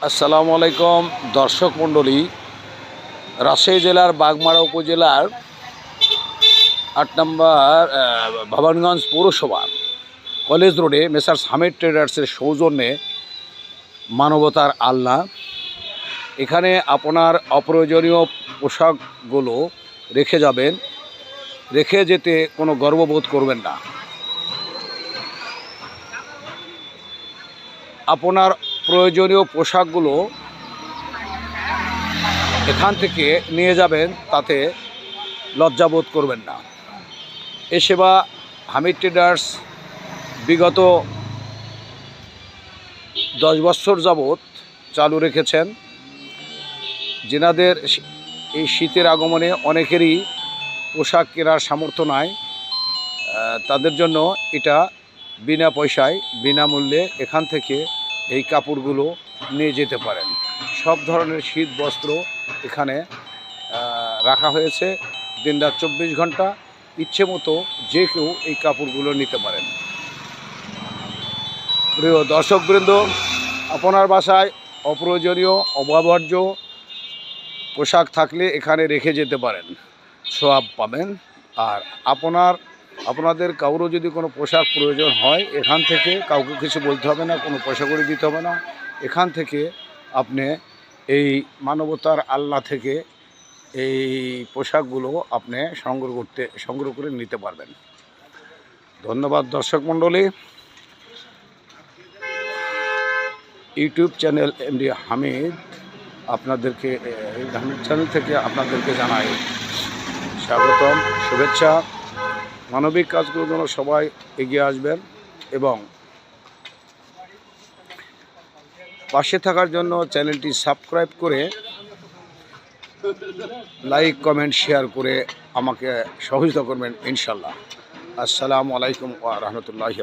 আসসালামু আলাইকুম দর্শক মণ্ডলী, রাজশাহী জেলার বাগমারা উপজেলার ৮ নম্বর ভবানীগঞ্জ পৌরসভা কলেজ রোডে মেসার্স হামিদ ট্রেডার্সের সৌজন্যে মানবতার আলনা। এখানে আপনার অপ্রয়োজনীয় পোশাকগুলো রেখে যাবেন, রেখে যেতে কোনো গর্ববোধ করবেন না। আপনার প্রয়োজনীয় পোশাকগুলো এখান থেকে নিয়ে যাবেন, তাতে লজ্জাবোধ করবেন না। এ সেবা হামিদ ট্রেডার্স বিগত 10 বছর যাবৎ চালু রেখেছেন। যেনাদের এই শীতের আগমনে অনেকেরই পোশাক কেনার সামর্থ্য নাই, তাদের জন্য এটা বিনা পয়সায় বিনামূল্যে এখান থেকে এই কাপড়গুলো নিয়ে যেতে পারেন। সব ধরনের শীত বস্ত্র এখানে রাখা হয়েছে। দিনরাত 24 ঘন্টা ইচ্ছে মতো যে কেউ এই কাপড়গুলো নিতে পারেন। প্রিয় দর্শকবৃন্দ, আপনার বাসায় অপ্রয়োজনীয় অব্যবহার্য পোশাক থাকলে এখানে রেখে যেতে পারেন, সওয়াব পাবেন। আর আপনাদের কারো যদি কোনো পোশাক প্রয়োজন হয়, এখান থেকে কাউকে কিছু বলতে হবে না, কোনো পয়সা করে দিতে হবে না। এখান থেকে আপনি এই মানবতার আল্লাহ থেকে এই পোশাকগুলো আপনি সংগ্রহ করে নিতে পারবেন। ধন্যবাদ দর্শক মণ্ডলী। ইউটিউব চ্যানেল এমডি হামিদ আপনাদেরকে হামিদ চ্যানেল থেকে আপনাদেরকে জানাই স্বাগতম, শুভেচ্ছা। মানবিক কাজগুলোর জন্য সবাই এগিয়ে আসবেন এবং পাশে থাকার জন্য চ্যানেলটি সাবস্ক্রাইব করে লাইক, কমেন্ট, শেয়ার করে আমাকে সহযোগিতা করবেন ইনশাল্লাহ। আসসালামু আলাইকুম ওয়া রাহমাতুল্লাহি।